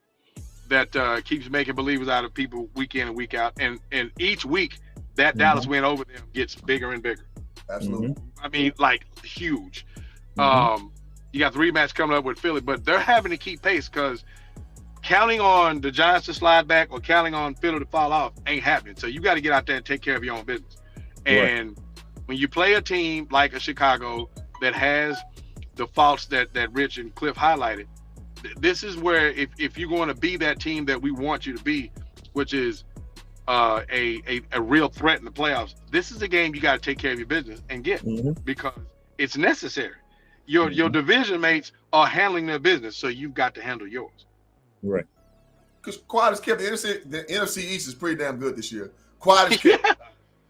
that keeps making believers out of people week in and week out, and each week that Dallas win over them gets bigger and bigger. Absolutely. I mean, like huge. You got the rematch coming up with Philly, but they're having to keep pace because counting on the Giants to slide back or counting on Philly to fall off ain't happening. So you got to get out there and take care of your own business. And when you play a team like a Chicago that has the faults that Rich and Cliff highlighted, this is where if you're going to be that team that we want you to be, which is a real threat in the playoffs, this is a game you got to take care of your business and get because it's necessary. Your division mates are handling their business, so you've got to handle yours. Right. Because quiet is kept. The NFC East is pretty damn good this year. Quiet is kept.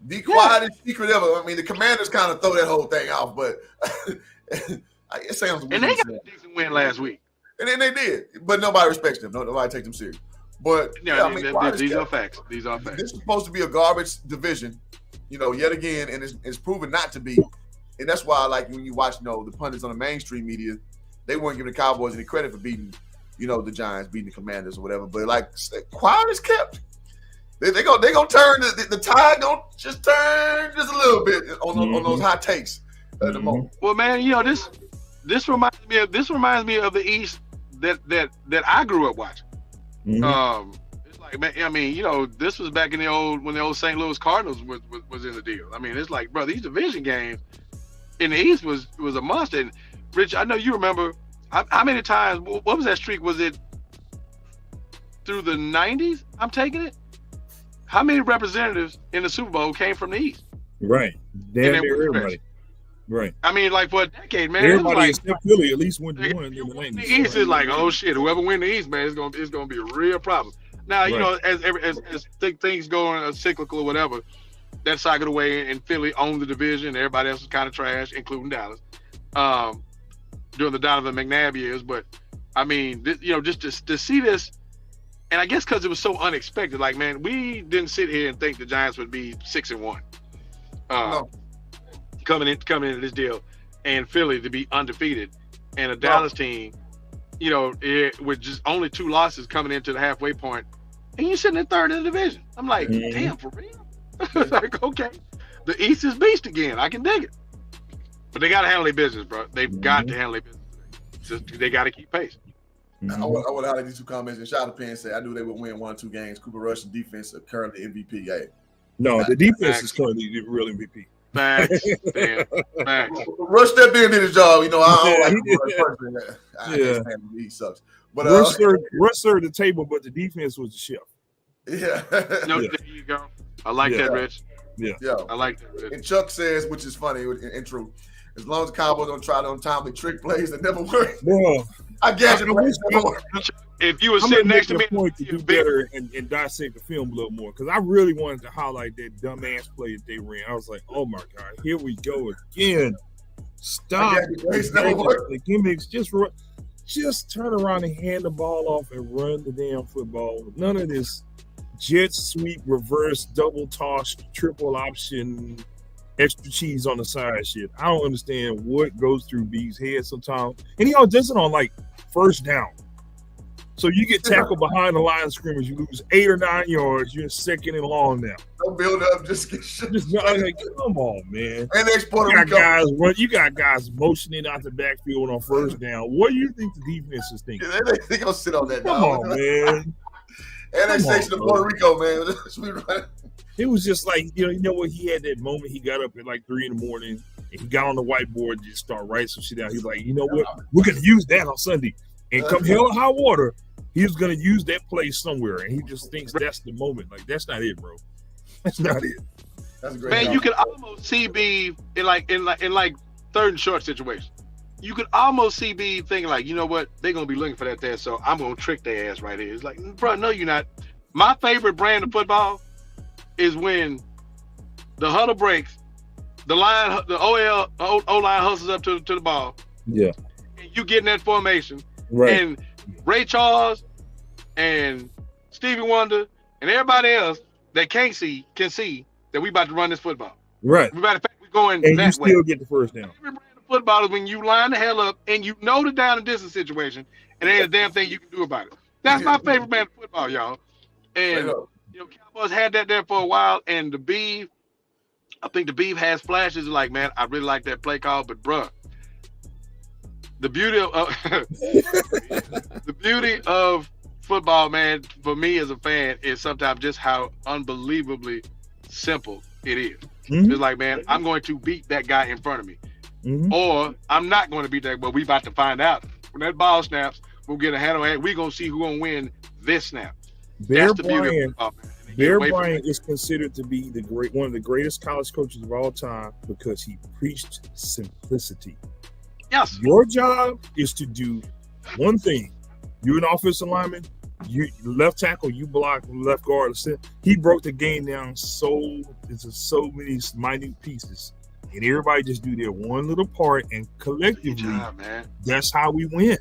The quietest secret ever. I mean, the Commanders kind of throw that whole thing off, but it sounds weird. And they got a decent win last week. And then they did, but nobody respects them. Nobody takes them serious. But these are facts. These are facts. This is supposed to be a garbage division, yet again, and it's proven not to be. And that's why, like, when you watch, the pundits on the mainstream media, they weren't giving the Cowboys any credit for beating, the Giants, beating the Commanders or whatever. But like, quiet is kept. They gonna turn the tide. Gonna just turn just a little bit on those hot takes at the moment. Well, man, this reminds me of the East that I grew up watching. It's like, man, I mean, this was back in when the old St. Louis Cardinals was in the deal. I mean, it's like, bro, these division games in the East was a monster. And Rich, I know you remember how many times. What was that streak? Was it through the 90s? I'm taking it. How many representatives in the Super Bowl came from the East? Right. Damn near everybody. Right. I mean, like for a decade, man. It was Everybody like, except Philly at least won in the you win the 90s. East is like, oh shit, whoever win the East, man, it's gonna be a real problem. Now, you know, as things go cyclical or whatever, that cycled away and Philly owned the division. Everybody else was kind of trash, including Dallas, during the Donovan McNabb years. But I mean, just to see this, and I guess because it was so unexpected. Like, man, we didn't sit here and think the Giants would be 6-1, No. coming into this deal, and Philly to be undefeated, and a Dallas team, with just only 2 losses coming into the halfway point, and you're sitting in third in the division. I'm like, damn, for real? Like, okay, the East is beast again. I can dig it, but they got to handle their business, bro. They've got to handle their business. Just, they got to keep pace. I would highlight these 2 comments. And shout out to Penn said, I knew they would win 1 or 2 games. Cooper Rush and defense are currently MVP. Hey. No, the defense is currently the real MVP. Facts. Damn. Facts. Rush stepped in and did his job. I don't like Rush. I can't stand him. He sucks. But Rush served the table, but the defense was the chef. Yeah. There you go. I like that, Rich. Yeah. I like that, Rich. And Chuck says, which is funny in truth, as long as the Cowboys don't try to untimely trick plays that never work. Well, I guess if you were sitting next to me, point to do better and dissect the film a little more, because I really wanted to highlight that dumbass play that they ran. I was like, oh my god, here we go again. Stop the gimmicks. Just turn around and hand the ball off and run the damn football. None of this jet sweep, reverse, double toss, triple option, extra cheese on the side shit. I don't understand what goes through B's head sometimes. And he all does it on like first down. So you get tackled behind the line of scrimmage, you lose 8 or 9 yards, you're second and long now. Don't build up, just get shit. Like, come on, man. And You got guys motioning out the backfield on first down. What do you think the defense is thinking? They gonna sit on that. Come on, man. Annexation of Puerto Rico, man. It was just like, you know what? He had that moment. He got up at like 3 in the morning and he got on the whiteboard and just started writing some shit out. He's like, you know what? We're going to use that on Sunday. And come hell or high water, he's going to use that play somewhere. And he just thinks that's the moment. Like, that's not it, bro. That's not it. That's a great man, job. you could almost see B in like third and short situation. You could almost see B thinking like, you know what? They're going to be looking for that there, so I'm going to trick their ass right here. It's like, bro, no, you're not. My favorite brand of football is when the huddle breaks, the O-line hustles up to the ball. Yeah. And you get in that formation. Right. And Ray Charles and Stevie Wonder and everybody else that can see that we about to run this football. Right. We're going and that you still get the first down. Every brand of football is when you line the hell up and you know the down and distance situation and there ain't a damn thing you can do about it. That's my favorite brand of football, y'all. And Cowboys had that there for a while, and the Beef, I think the Beef has flashes like, man, I really like that play call, but bruh, the beauty of football, man, for me as a fan, is sometimes just how unbelievably simple it is. Mm-hmm. It's like, man, I'm going to beat that guy in front of me, or I'm not going to beat that, but we about to find out. When that ball snaps, we'll get a hand on hand. We're going to see who's going to win this snap. Bear Bryant is considered to be one of the greatest college coaches of all time because he preached simplicity. Yes. Your job is to do one thing. You're an offensive lineman, you left tackle, you block left guard. He broke the game down into so many minute pieces. And everybody just do their one little part, and collectively, that's how we win.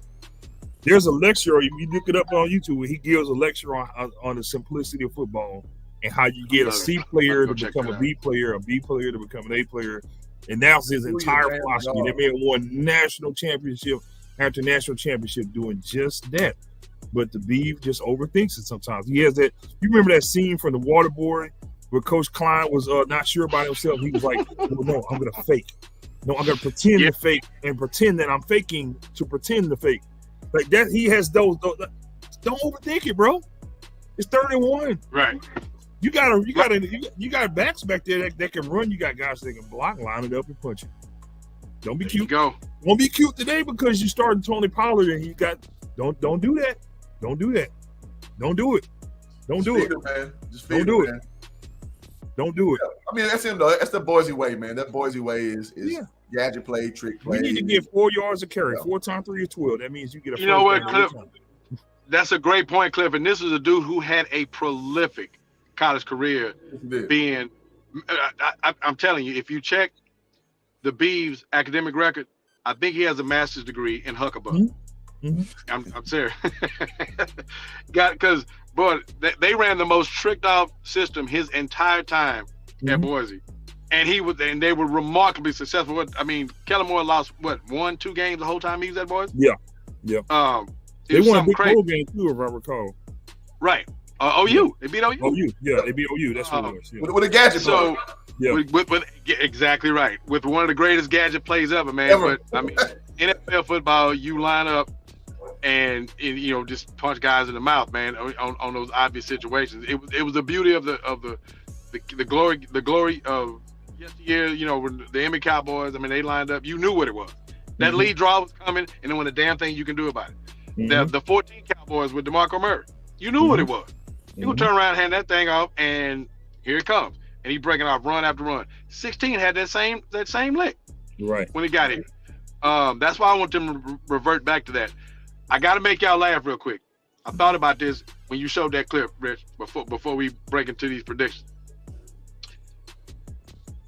There's a lecture, if you look it up on YouTube, where he gives a lecture on the simplicity of football and how you get a C player to become a B player to become an A player. And that's his entire philosophy. They may have won national championship after national championship doing just that. But the Beef just overthinks it sometimes. He has that. You remember that scene from The Waterboy where Coach Klein was not sure about himself? He was like, no, I'm going to fake. No, I'm going to pretend to fake and pretend that I'm faking to pretend to fake. Like that, he has those. Don't overthink it, bro. It's 31. Right. You got backs back there that can run. You got guys that can block, line it up, and punch it. Don't be cute. Go. Won't be cute today because you started Tony Pollard and you got. Don't do that. Don't do that. Don't do it. Don't do it. Man. Don't do it. Don't do it. I mean, that's him though. That's the Boise way, man. That Boise way is gadget play, trick play. You need to get 4 yards of carry. 4 times 3 is 12. That means you get a You know what, first down Cliff? every time. That's a great point, Cliff. And this is a dude who had a prolific college career. Being, I'm telling you, if you check the Beavs academic record, I think he has a master's degree in hucklebuck. I'm serious. Because boy, they ran the most tricked out system his entire time at Boise, and they were remarkably successful. I mean, Kellen Moore lost 1-2 games the whole time he was at Boise. Yeah. They won a big bowl game too, if I recall. Right. OU. They beat OU. They beat OU. That's what it was. Yeah. With a gadget play. With exactly right. With one of the greatest gadget plays ever, man. But I mean, NFL football, you line up and just punch guys in the mouth, man, on those obvious situations. It was the beauty of the glory of yesteryear. When the Emmy Cowboys, I mean, they lined up. You knew what it was. That lead draw was coming, and then when the damn thing you can do about it. The 14 Cowboys with DeMarco Murray, you knew what it was. You gonna turn around and hand that thing off, and here it comes. And he breaking off run after run. 16 had that same lick. Right. When he got here. That's why I want them to revert back to that. I got to make y'all laugh real quick. I thought about this when you showed that clip, Rich, before we break into these predictions.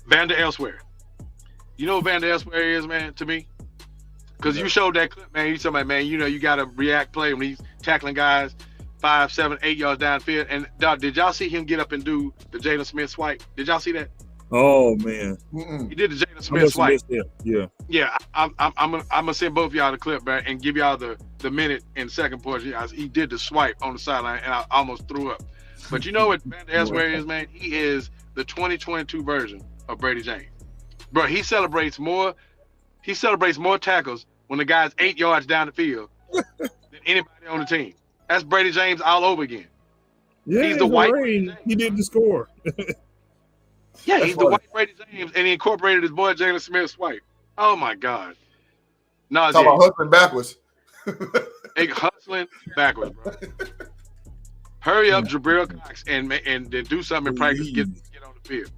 Vander Elsewhere. You know what Vander Elsewhere is, man, to me? Because you showed that clip, man. You talking about, man, you got to react play when he's tackling guys 5, 7, 8 yards downfield. And did y'all see him get up and do the Jalen Smith swipe? Did y'all see that? Oh man, he did the Jalen Smith swipe. Yeah. I'm gonna send both of y'all the clip back and give y'all the minute and second portion. He did the swipe on the sideline, and I almost threw up. But you know what Vander Elsewhere is, man? He is the 2022 version of Brady James, bro. He celebrates more tackles when the guy's 8 yards down the field than anybody on the team. That's Brady James all over again. Yeah, he's the white. He didn't score. Yeah, he's the white Brady James, and he incorporated his boy Jalen Smith's swipe. Oh my God! No, talk about hustling backwards. Hustling backwards, bro. Hurry up, Jabril Cox, and then do something in practice. Get on the field.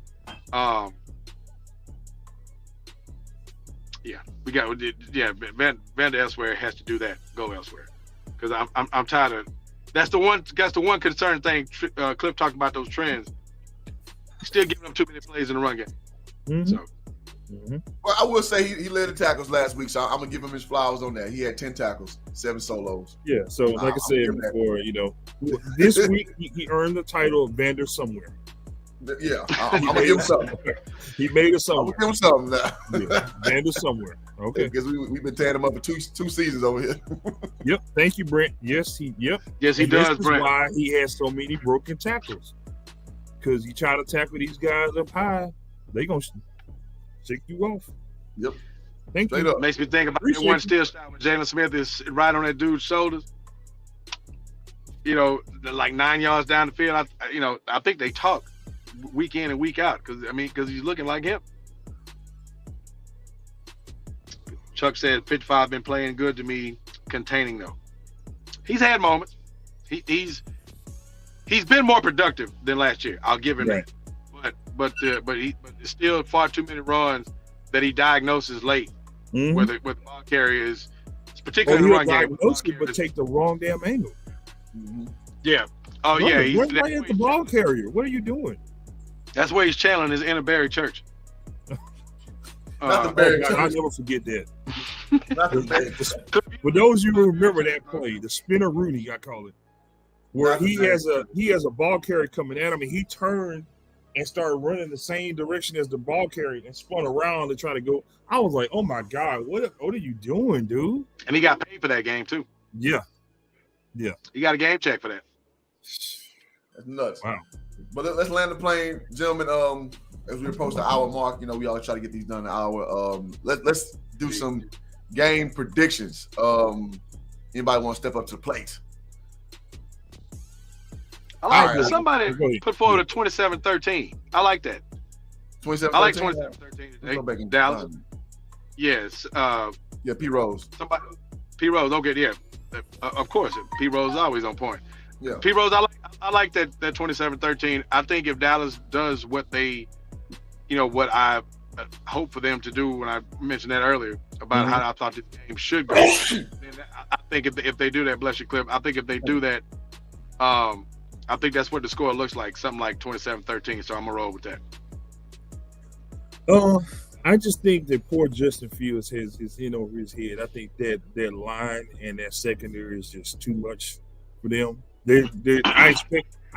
We got. Yeah, Vander Elsewhere has to do that. Go elsewhere, because I'm tired of. That's the one concerning thing. Cliff talked about those trends. Still giving them too many plays in the run game. Well, I will say he led the tackles last week, so I'm gonna give him his flowers on that. He had 10 tackles, 7 solos. Yeah. So like I said before, this week he earned the title of Vander Somewhere. Yeah, I'm gonna give him something. He made it somewhere. I'm gonna give him something now. Vander Somewhere. Okay. Because we've been tearing him up for two seasons over here. Yep. Thank you, Brent. Yes, he does. This Brent. Is why he has so many broken tackles. Because you try to tackle these guys up high, they gonna shake you off. Yep. Thank you. Up. Makes me think about that one still shot when Jalen Smith is right on that dude's shoulders. Like 9 yards down the field. I think they talk week in and week out because he's looking like him. Chuck said 55 been playing good to me, containing though. He's had moments. He's been more productive than last year. I'll give him that. But it's still far too many runs that he diagnoses late. Where the ball carrier is, particularly in the run game. But take the wrong damn angle. Yeah. Oh yeah. He's right at the ball carrier. What are you doing? That's where he's channeling his inner Barry Church. Not the Barry Church. I'll never forget that. Not the Barry. For those of you who remember that play, the spinner Rooney, I call it. Where he has a ball carrier coming at him, and he turned and started running the same direction as the ball carrier and spun around to try to go. I was like, "Oh my God, what are you doing, dude?" And he got paid for that game too. Yeah. He got a game check for that. That's nuts. Wow. But let's land the plane, gentlemen. As we approach the hour mark, we always try to get these done in an hour. Let's do some game predictions. Anybody want to step up to the plate? Somebody put forward a 27-13. I like that. 27-13? I like 27-13. Dallas. Yes. Yeah, P. Rose. P. Rose. Okay, yeah. Of course, P. Rose is always on point. Yeah. P. Rose, I like that 27-13. I think if Dallas does what they, what I hope for them to do when I mentioned that earlier about how I thought this game should go. And I think if they do that, bless you, Cliff. I think if they do that, I think that's what the score looks like, something like 27-13. So I'm gonna roll with that. I just think that poor Justin Fields has his in over his head. I think that their line and that secondary is just too much for them. I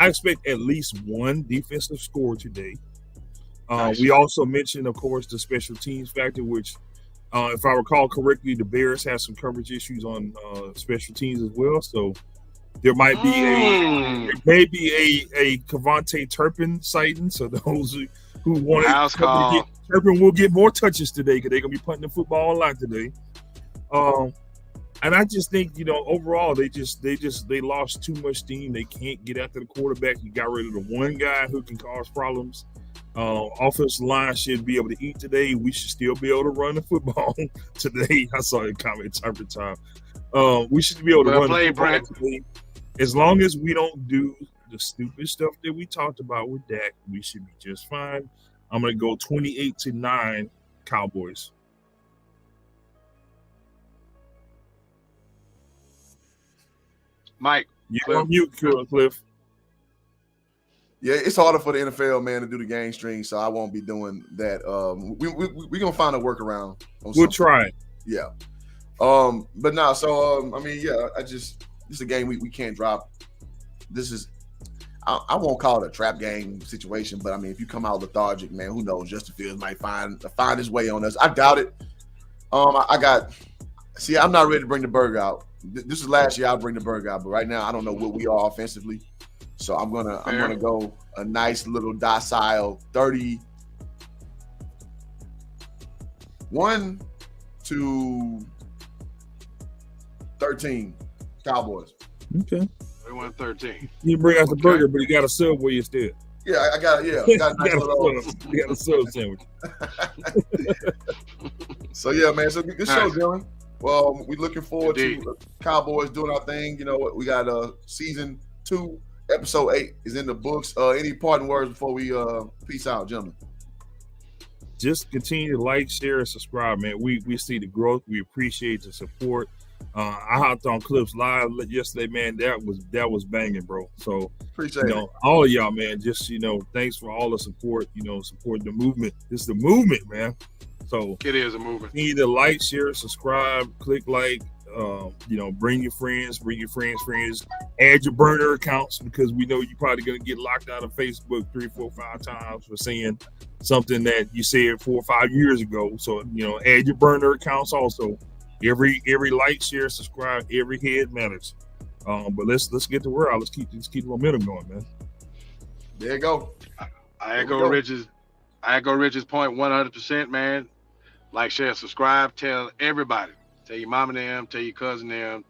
expect at least one defensive score today. Nice. We also mentioned, of course, the special teams factor, which, if I recall correctly, the Bears have some coverage issues on special teams as well. So there might be a Kevontae Turpin sighting. So those who want to Turpin will get more touches today because they're gonna be punting the football a lot today. And I just think, overall they lost too much steam. They can't get after the quarterback. You got rid of the one guy who can cause problems. Offensive line should be able to eat today. We should still be able to run the football today. I saw a comment time. We should be able to run the football today. As long as we don't do the stupid stuff that we talked about with Dak, we should be just fine. I'm going to go 28-9 Cowboys. Mike. You're on mute, Cliff. Yeah, it's harder for the NFL, man, to do the game string, so I won't be doing that. We're going to find a workaround. We'll try it. Yeah. But no, so, this is a game we can't drop. This is, I won't call it a trap game situation, but, if you come out lethargic, man, who knows? Justin Fields might find his way on us. I doubt it. I'm not ready to bring the burger out. This is last year I'll bring the burger out, but right now I don't know what we are offensively. So I'm gonna go a nice little docile 31-13 Cowboys. Okay. 31-13. You bring out the burger, but you got a Subway instead. Yeah, I got a nice you got a sub sandwich. So yeah, man. So good show, Dylan. Well, we're looking forward to Cowboys doing our thing. We got season 2, episode 8 is in the books. Any parting words before we peace out, gentlemen? Just continue to like, share, and subscribe, man. We see the growth. We appreciate the support. I hopped on Clips Live yesterday, man. That was banging, bro. So appreciate it. All of y'all, man. Just thanks for all the support. Support the movement. It's the movement, man. So it is a movement. You need to like, share, subscribe, click like. Bring your friends, add your burner accounts because we know you're probably gonna get locked out of Facebook 3, 4, 5 times for saying something that you said 4 or 5 years ago. So add your burner accounts also. Every like, share, subscribe, every head matters. But let's get the word out. Let's keep the momentum going, man. There you go. I echo Rich's point 100%, man. Like, share, subscribe, tell everybody. Tell your mom and them, tell your cousin them,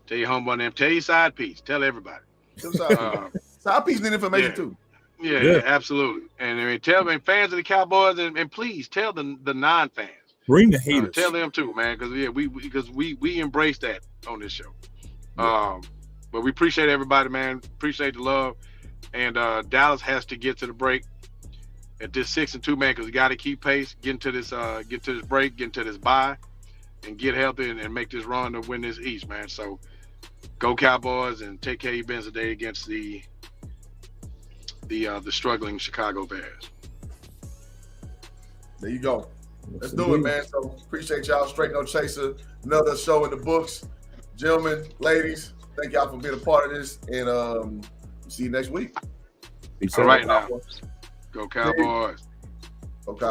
tell your homeboy them, tell your side piece, tell everybody. Side piece need information too. Yeah, absolutely. And tell them fans of the Cowboys, and please tell the non-fans. Bring the haters. Tell them too, man, because we embrace that on this show. Yeah. But we appreciate everybody, man. Appreciate the love. And Dallas has to get to the break at this 6-2, man, because we got to keep pace, get to this break, get into this bye. And get healthy and make this run to win this East, man. So go Cowboys and take care of your business today against the struggling Chicago Bears. There you go. Let's do it, man. So appreciate y'all. Straight No Chaser. Another show in the books. Gentlemen, ladies, thank y'all for being a part of this. And see you next week. All right now. Go Cowboys. Okay.